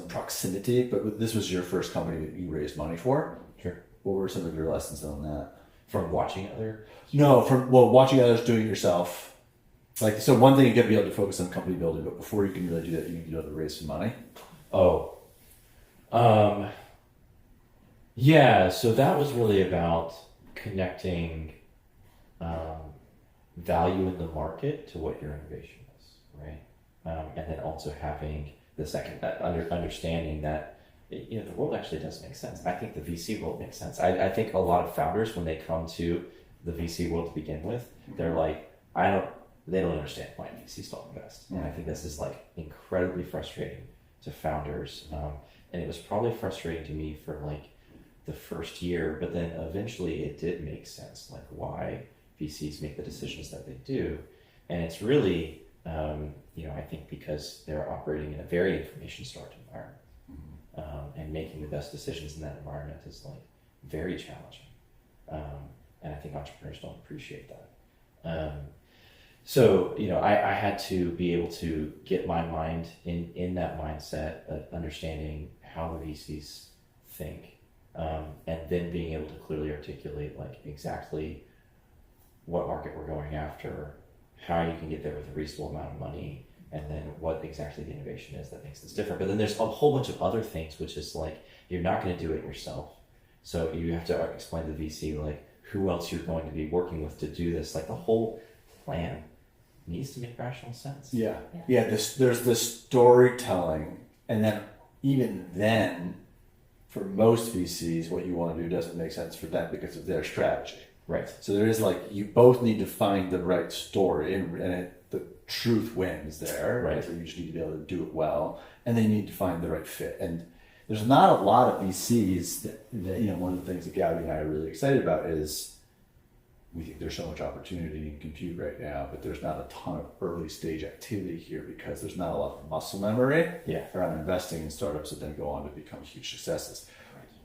proximity, but this was your first company that you raised money for.
Sure.
What were some of your lessons on that?
From watching other?
No, from watching others, doing it yourself, Like, so one thing, you got to be able to focus on company building, but before you can really do that, you need to be able to raise some money.
Oh, yeah. So that was really about connecting value in the market to what your innovation is, right? And then also having the second understanding that the world actually does make sense. I think the VC world makes sense. I think a lot of founders, when they come to the VC world to begin with, they're like, they don't understand why VCs don't invest. And I think this is like incredibly frustrating to founders. And it was probably frustrating to me for like the first year, but then eventually it did make sense, like why VCs make the decisions that they do. And it's really, I think because they're operating in a very information-starved environment. And making the best decisions in that environment is like very challenging. And I think entrepreneurs don't appreciate that. So, I had to be able to get my mind in that mindset of understanding how the VCs think, and then being able to clearly articulate like exactly what market we're going after, how you can get there with a reasonable amount of money, and then what exactly the innovation is that makes this different. But then there's a whole bunch of other things, which is like, you're not going to do it yourself. So you have to explain to the VC, like, who else you're going to be working with to do this. Like, the whole plan needs to make rational sense.
Yeah. There's this storytelling, and then even then, for most VCs, what you want to do doesn't make sense for them because of their strategy.
Right.
So there is like, you both need to find the right story, and the truth wins there.
Right.
So you just need to be able to do it well, and then you need to find the right fit. And there's not a lot of VCs that one of the things that Gaby and I are really excited about is we think there's so much opportunity in compute right now, but there's not a ton of early stage activity here because there's not a lot of muscle memory around investing in startups that then go on to become huge successes.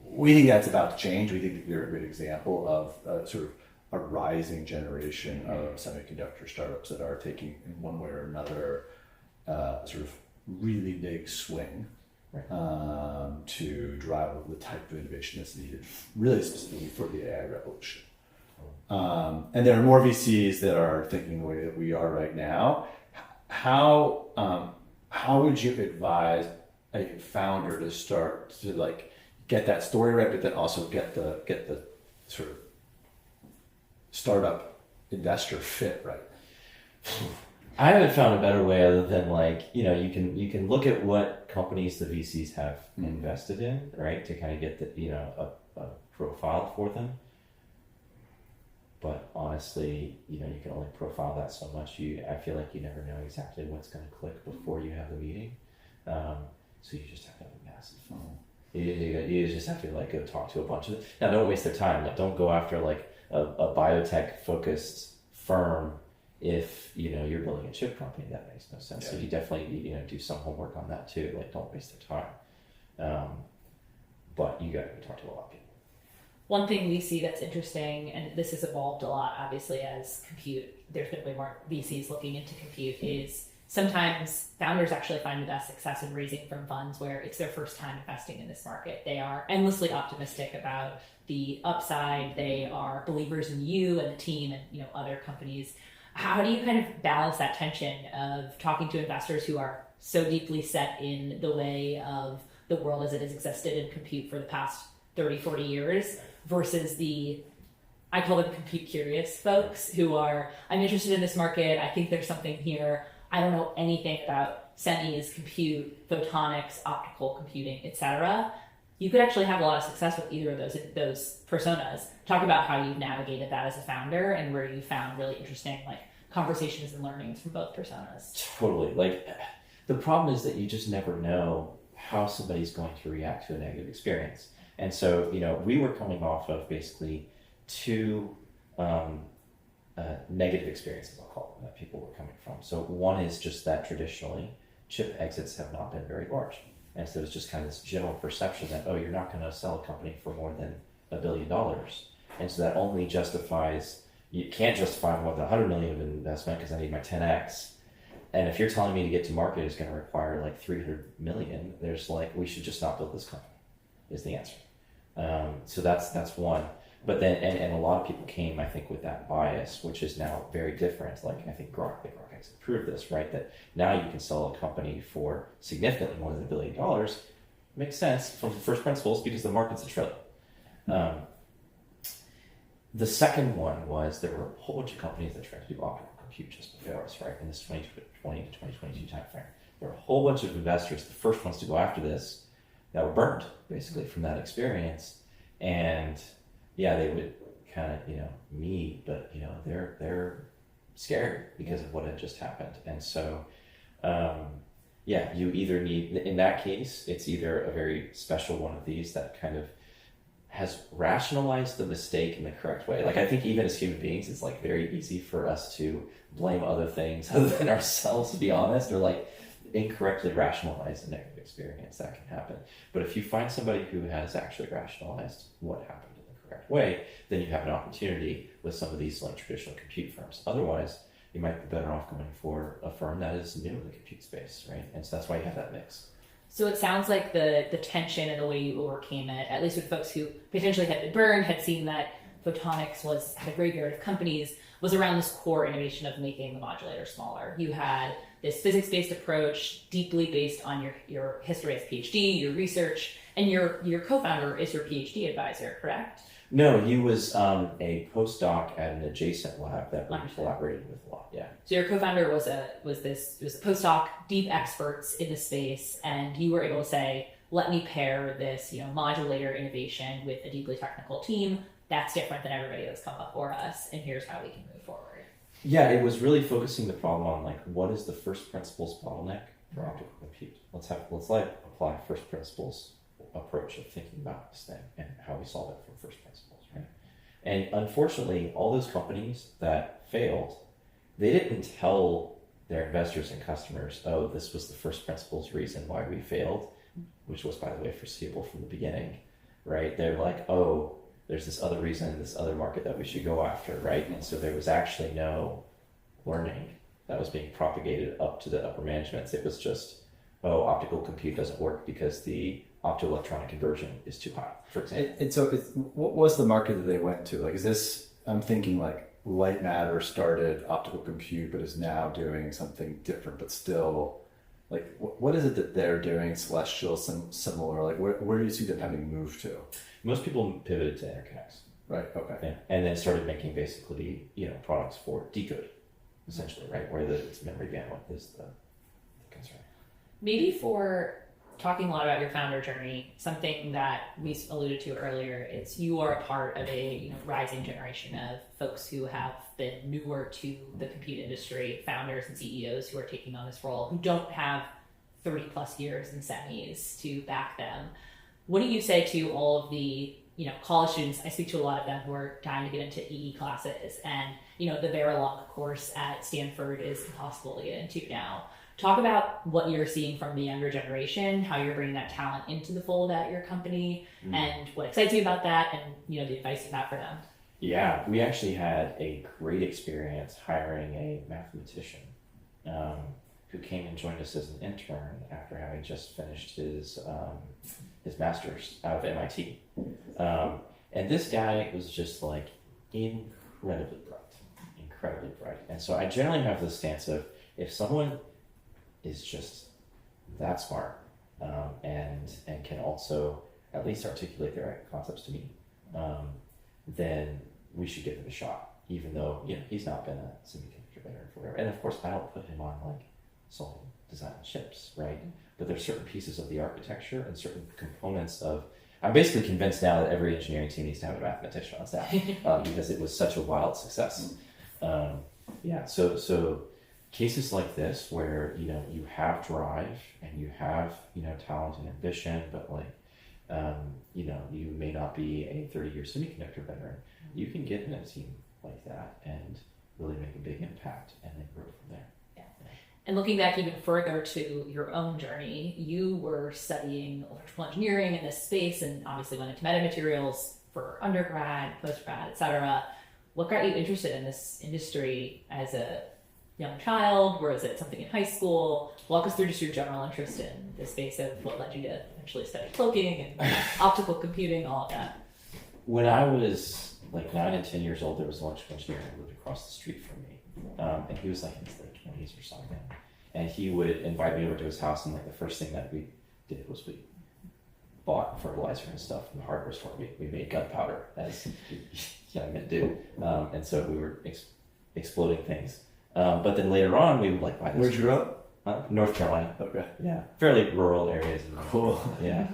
We think that's about to change. We think that you're a great example of sort of a rising generation of semiconductor startups that are taking, in one way or another, sort of really big swing to drive the type of innovation that's needed, really specifically for the AI revolution. And there are more VCs that are thinking the way that we are right now. How would you advise a founder to start to like get that story right, but then also get the sort of startup investor fit right?
I haven't found a better way other than like, you can look at what companies the VCs have invested in, right, to kind of get the, a profile for them. But honestly, you can only profile that so much. I feel like you never know exactly what's going to click before you have the meeting. So you just have to have a massive funnel. You just have to like go talk to a bunch of them. Now, don't waste their time. Like, don't go after like a biotech focused firm if you're building a chip company. That makes no sense. So you definitely do some homework on that too. Like, don't waste their time. But you got to talk to a lot of people.
One thing we see that's interesting, and this has evolved a lot, obviously, as there's been way more VCs looking into compute, is sometimes founders actually find the best success in raising from funds where it's their first time investing in this market. They are endlessly optimistic about the upside. They are believers in you and the team and other companies. How do you kind of balance that tension of talking to investors who are so deeply set in the way of the world as it has existed in compute for the past 30, 40 years versus I call them compute curious folks who are, I'm interested in this market. I think there's something here. I don't know anything about semis, compute, photonics, optical computing, etc. You could actually have a lot of success with either of those personas. Talk about how you've navigated that as a founder and where you found really interesting like conversations and learnings from both personas.
Totally. Like, the problem is that you just never know how somebody's going to react to a negative experience. And so, we were coming off of basically two negative experiences, I'll call them, that people were coming from. So one is just that traditionally chip exits have not been very large. And so there's just kind of this general perception that, you're not going to sell a company for more than $1 billion. And so that only you can't justify more than 100 million of investment because I need my 10x. And if you're telling me to get to market is going to require like 300 million, there's like, we should just not build this company, is the answer. So that's one. But then, and a lot of people came, I think, with that bias, which is now very different. Like, I think Grok has proved this, right? That now you can sell a company for significantly more than $1 billion. Makes sense from first principles because the market's $1 trillion. The second one was there were a whole bunch of companies that tried to do optical compute just before us, right? In this 2020 to 2022 timeframe. There were a whole bunch of investors, the first ones to go after this, that were burned basically from that experience. And yeah, they would kind of, meet, but they're scared because of what had just happened. And so, you either need, in that case, it's either a very special one of these that kind of has rationalized the mistake in the correct way. Like, I think even as human beings, it's like very easy for us to blame other things other than ourselves, to be honest, or like incorrectly rationalize a negative experience. That can happen. But if you find somebody who has actually rationalized what happened in the correct way, then you have an opportunity with some of these like traditional compute firms. Otherwise, you might be better off going for a firm that is new in the compute space, right? And so that's why you have that mix.
So it sounds like the tension and the way you overcame it, at least with folks who potentially had been burned, had seen that photonics had a graveyard of companies, was around this core innovation of making the modulator smaller. You had this physics-based approach, deeply based on your history as a PhD, your research, and your co-founder is your PhD advisor, correct?
No, he was a postdoc at an adjacent lab that we collaborated with a lot. Yeah.
So your co-founder was a postdoc, deep experts in the space, and you were able to say, let me pair this, modulator innovation with a deeply technical team that's different than everybody that's come before us, and here's how we can move forward.
Yeah, it was really focusing the problem on like what is the first principles bottleneck for optical compute. Let's apply first principles approach of thinking about this thing and how we solve it from first principles, right? And unfortunately, all those companies that failed, they didn't tell their investors and customers, oh, this was the first principles reason why we failed, which was, by the way, foreseeable from the beginning, right? They're like, oh, there's this other reason, this other market that we should go after, right? And so there was actually no learning that was being propagated up to the upper managements. It was just, oh, optical compute doesn't work because the optoelectronic conversion is too high, for example.
And so what was the market that they went to? Like, is this, I'm thinking like light matter started optical compute, but is now doing something different, but still, like, what is it that they're doing celestial, similar? Like, where do you see them having moved to?
Most people pivoted to interconnects.
Right, okay.
Yeah. And then started making basically, products for decode, essentially, right? Where the memory bandwidth is the concern.
Maybe for talking a lot about your founder journey, something that we alluded to earlier is you are a part of a rising generation of folks who have been newer to the compute industry, founders and CEOs who are taking on this role, who don't have 30 plus years in semis to back them. What do you say to all of the college students? I speak to a lot of them who are dying to get into EE classes, and the Verilog course at Stanford is impossible to get into now. Talk about what you're seeing from the younger generation, how you're bringing that talent into the fold at your company, and what excites you about that, and the advice you have for them.
Yeah, we actually had a great experience hiring a mathematician who came and joined us as an intern after having just finished his master's out of MIT. And this guy was just like incredibly bright. And so I generally have this stance of, if someone is just that smart and can also at least articulate their concepts to me, then we should give him a shot, even though he's not been a semiconductor veteran forever. And of course, I don't put him on like solving design chips, right? But there's certain pieces of the architecture and certain components of. I'm basically convinced now that every engineering team needs to have a mathematician on staff because it was such a wild success. So cases like this where you have drive and you have talent and ambition, but you may not be a 30-year semiconductor veteran. You can get in a team like that and really make a big impact and then grow from there.
And looking back even further to your own journey, you were studying electrical engineering in this space and obviously went into metamaterials for undergrad, postgrad, etc. What got you interested in this industry as a young child? Or is it something in high school? Walk us through just your general interest in the space of what led you to eventually study cloaking and optical computing, all of that.
When I was like 9 and 10 years old, there was an electrical engineer who lived across the street from me. And he was like in his late 20s or something. And he would invite me over to his house, and like the first thing that we did was we bought fertilizer and stuff from the hardware store. We made gunpowder, as young men do. And so we were exploding things. But then later on, we would like buy this.
Where'd you grow up?
North Carolina.
Okay.
Yeah. Fairly rural areas.
Cool.
Yeah.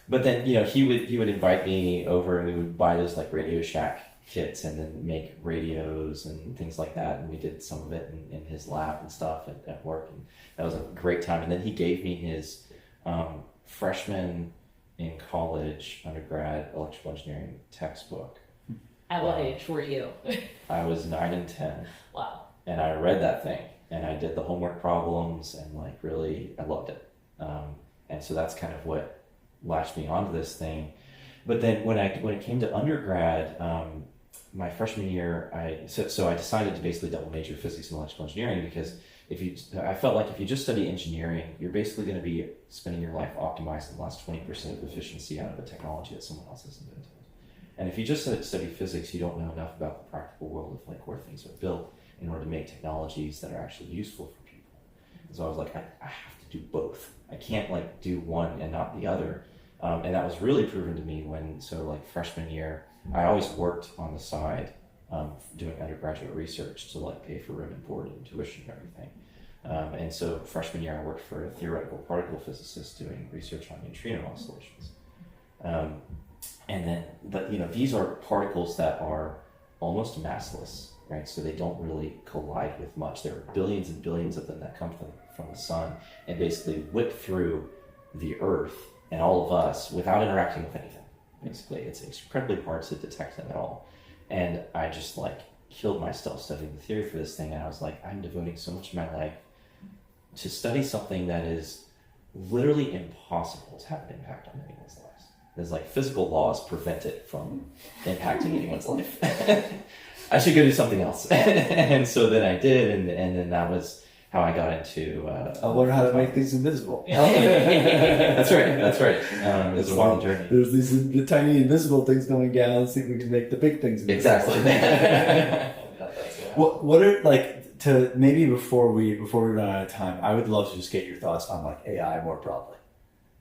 But then, he would invite me over, and we would buy those like Radio Shack kits and then make radios and things like that. And we did some of it in his lab and stuff at work. And that was a great time. And then he gave me his freshman in college, undergrad electrical engineering textbook.
At what age were you?
I was 9 and 10.
Wow.
And I read that thing, and I did the homework problems, and like really, I loved it. And so that's kind of what latched me onto this thing. But then when it came to undergrad, my freshman year, I decided to basically double major physics and electrical engineering, because I felt like if you just study engineering, you're basically going to be spending your life optimizing the last 20% of efficiency out of a technology that someone else has invented. And if you just study physics, you don't know enough about the practical world of like where things are built in order to make technologies that are actually useful for people. And so I was like, I have to do both. I can't like do one and not the other. And that was really proven to me freshman year, I always worked on the side doing undergraduate research to like pay for room and board and tuition and everything. And so freshman year, I worked for a theoretical particle physicist doing research on neutrino oscillations. But these are particles that are almost massless, right? So they don't really collide with much. There are billions and billions of them that come from the sun and basically whip through the Earth and all of us without interacting with anything. Basically, it's incredibly hard to detect them at all. And I just like killed myself studying the theory for this thing. And I was like, I'm devoting so much of my life to study something that is literally impossible to have an impact on anyone's lives. There's like physical laws prevent it from impacting anyone's life. I should go do something else. And so then I did, and then that was how I got into...
I'll learn how to make things invisible.
That's right. It was a wild journey.
There's these tiny invisible things going down, see if we can make the big things invisible.
Exactly.
What are, like, to maybe before we run out of time, I would love to just get your thoughts on like AI more broadly.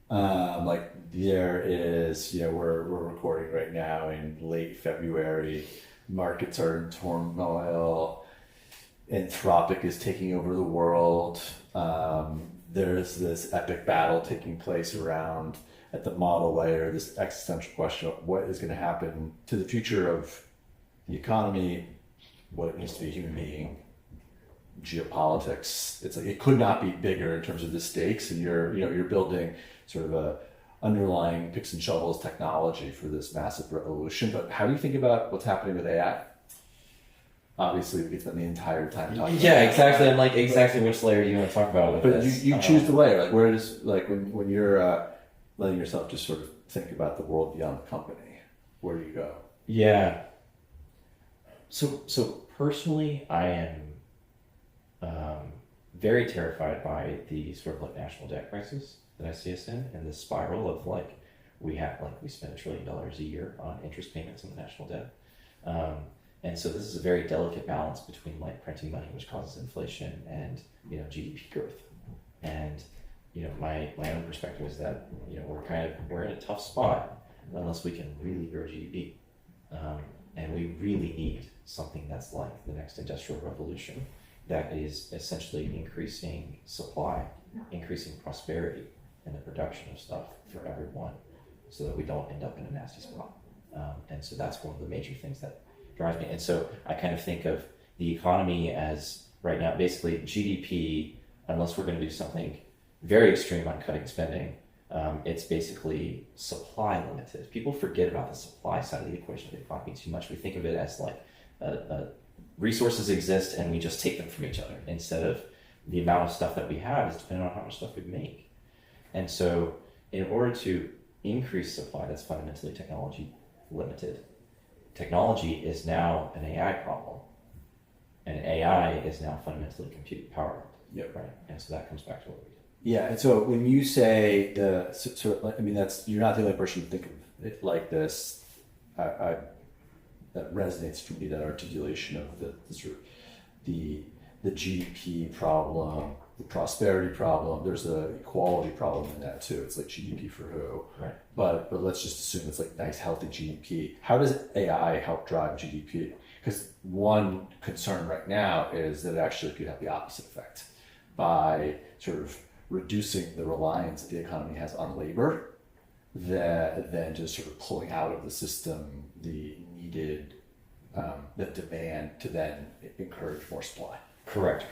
Like there is, we're recording right now in late February. Markets are in turmoil. Anthropic is taking over the world. There's this epic battle taking place around at the model layer, this existential question of what is going to happen to the future of the economy, what it means to be a human being, geopolitics. It's like it could not be bigger in terms of the stakes, and you're building sort of a underlying picks and shovels technology for this massive revolution. But how do you think about what's happening with AI? Obviously, we could spend the entire time talking.
Yeah, exactly. And like exactly which layer do you want to talk about with
but
this?
you choose the layer. Like where does when you're letting yourself just sort of think about the world beyond the company, where do you go?
Yeah. So personally, I am very terrified by the sort of like national debt crisis that I see us in, and this spiral of like we spend $1 trillion a year on interest payments on the national debt. And so this is a very delicate balance between like printing money, which causes inflation, and GDP growth. And my own perspective is that we're in a tough spot unless we can really grow GDP, and we really need something that's like the next industrial revolution that is essentially increasing supply, increasing prosperity, and the production of stuff for everyone, so that we don't end up in a nasty spot. And so that's one of the major things that drives me. And so I kind of think of the economy as right now, basically GDP, unless we're going to do something very extreme on cutting spending, it's basically supply limited. People forget about the supply side of the equation of the economy too much. We think of it as like resources exist and we just take them from each other, instead of the amount of stuff that we have is dependent on how much stuff we make. And so in order to increase supply, that's fundamentally technology limited. Technology is now an AI problem, and AI is now fundamentally compute power.
Yep.
Right. And so that comes back to what we do.
Yeah, and so when you say you're not the only person to think of it like this. that resonates for me, that articulation of the sort of the GDP problem, the prosperity problem. There's a equality problem in that too. It's like GDP for who?
Right.
But let's just assume it's like nice, healthy GDP. How does AI help drive GDP? Because one concern right now is that it actually could have the opposite effect by sort of reducing the reliance that the economy has on labor, that then just sort of pulling out of the system the needed, the demand to then encourage more supply.
Correct.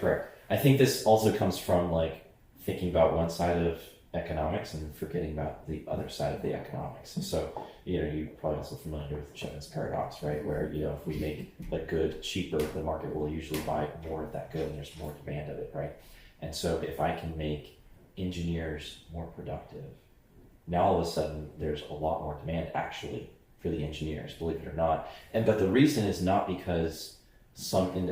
I think this also comes from like thinking about one side of economics and forgetting about the other side of the economics. And so, you're probably also familiar with Jevons paradox, right? Where, if we make a good cheaper, the market will usually buy more of that good and there's more demand of it, right? And so if I can make engineers more productive, now all of a sudden there's a lot more demand actually for the engineers, believe it or not. But the reason is not because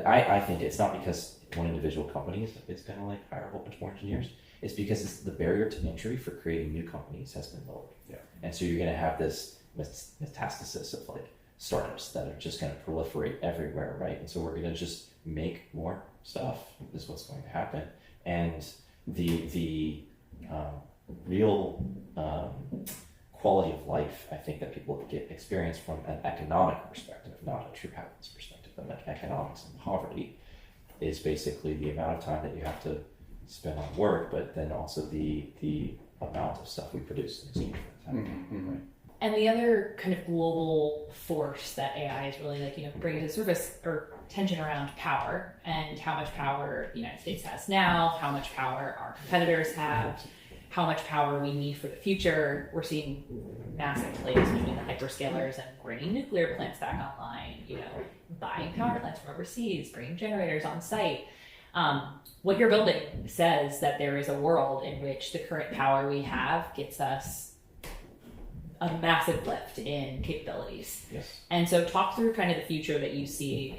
I think it's not because one individual company is going to like hire a whole bunch more engineers. It's because the barrier to entry for creating new companies has been lowered.
Yeah.
And so you're going to have this metastasis of like startups that are just going to proliferate everywhere, right? And so we're going to just make more stuff is what's going to happen. And the real quality of life, I think, that people get experience from an economic perspective, not a true happiness perspective, but like economics and poverty, is basically the amount of time that you have to spend on work, but then also the amount of stuff we produce in exchange for that time. Right?
And the other kind of global force that AI is really like, bringing to the surface, or tension around power, and how much power the United States has now, how much power our competitors have, how much power we need for the future. We're seeing massive plays between the hyperscalers and bringing nuclear plants back online, buying power plants from overseas, bringing generators on site. What you're building says that there is a world in which the current power we have gets us a massive lift in capabilities.
Yes.
And so talk through kind of the future that you see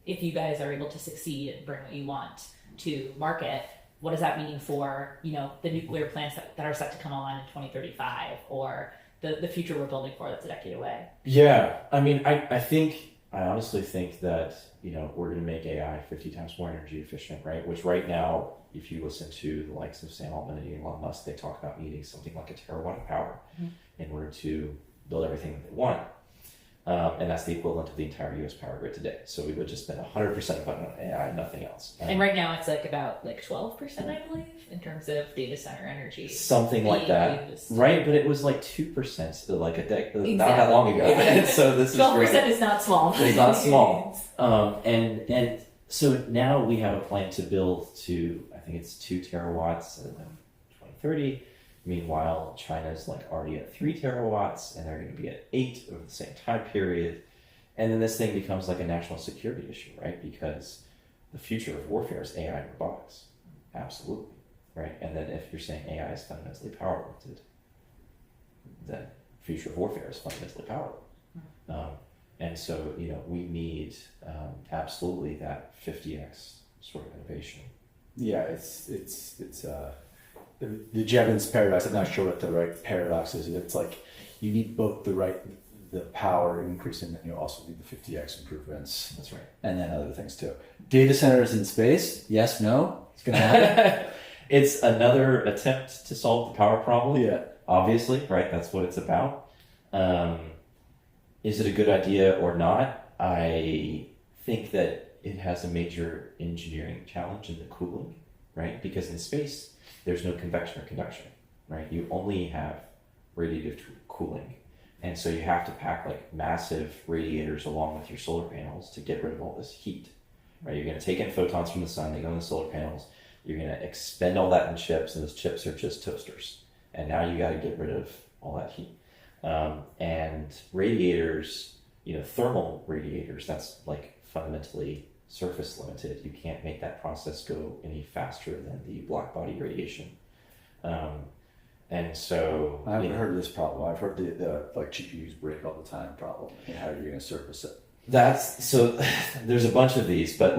if you guys are able to succeed and bring what you want to market. What does that mean for, the nuclear plants that are set to come online in 2035, or the future we're building for that's a decade away?
Yeah. I mean, I honestly think that, we're going to make AI 50 times more energy efficient, right? Which right now, if you listen to the likes of Sam Altman and Elon Musk, they talk about needing something like a terawatt of power in order to build everything that they want. And that's the equivalent of the entire US power grid today. So we would just spend 100% of it on AI, nothing else.
And right now it's like about 12%, I believe, in terms of data center energy.
Something like that.
Used.
Right, but it was like 2% like a decade, not that long ago. And so this is
12% is not small.
It's not small. And so now we have a plan to build to, I think it's 2 terawatts in 2030. Meanwhile, China's already at 3 terawatts, and they're going to be at 8 over the same time period. And then this thing becomes like a national security issue, right? Because the future of warfare is AI and robotics. Absolutely. Right? And then if you're saying AI is fundamentally power limited, then the future of warfare is fundamentally power limited. And so, we need absolutely that 50x sort of innovation.
Yeah, it's the Jevons paradox. I'm not sure what the right paradox is. It's like you need both the power increase, and then you also need the 50x improvements.
That's right.
And then other things too. Data centers in space? Yes, no? It's going to happen?
It's another attempt to solve the power problem.
Yeah.
Obviously, right? That's what it's about. Is it a good idea or not? I think that it has a major engineering challenge in the cooling, right? Because in space, there's no convection or conduction, right? You only have radiative cooling. And so you have to pack massive radiators along with your solar panels to get rid of all this heat, right? You're going to take in photons from the sun, they go in the solar panels, you're going to expend all that in chips, and those chips are just toasters. And now you got to get rid of all that heat. And radiators, thermal radiators, that's fundamentally surface limited. You can't make that process go any faster than the black body radiation. And so
I haven't heard of this problem. I've heard the GPUs break all the time problem, and how are you going to surface it?
There's a bunch of these, but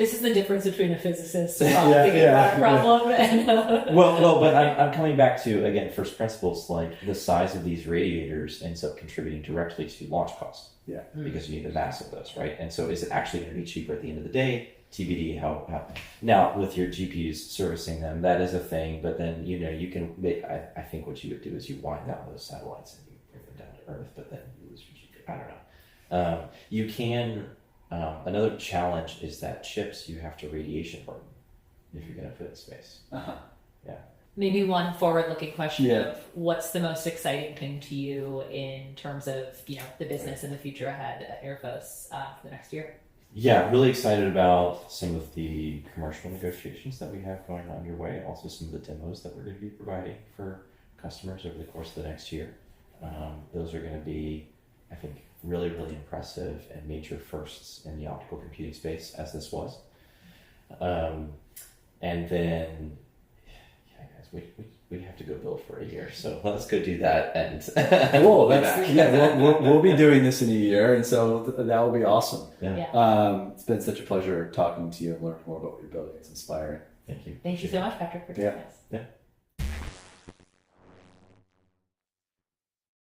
This is the difference between a physicist
Yeah,
thinking about a problem and
But I'm coming back to, again, first principles, like the size of these radiators ends up contributing directly to launch costs.
Yeah.
Because you need the mass of those, right? And so is it actually going to be cheaper at the end of the day? TBD. How now with your GPUs servicing them, that is a thing. But then you can. I think what you would do is you wind down those satellites and you bring them down to Earth, but then you lose your GPU. I don't know. You can. Another challenge is that chips you have to radiation burn if you're going to put in space.
Uh-huh.
Yeah.
maybe one forward-looking question
Yeah.
of what's the most exciting thing to you in terms of the business and the future ahead at Neurophos for the next year?
Yeah, really excited about some of the commercial negotiations that we have going on your way. Also, some of the demos that we're going to be providing for customers over the course of the next year. Those are going to be, I think, really, really impressive and major firsts in the optical computing space, as this was. And then, yeah, guys, we have to go build for a year, so let's go do that. And
Cool.
we'll be back.
We'll be doing this in a year, and so that will be awesome.
Yeah.
It's been such a pleasure talking to you and learning more about what you're building. It's inspiring.
Thank you.
Thank you so much, Patrick, for joining us.
Yeah.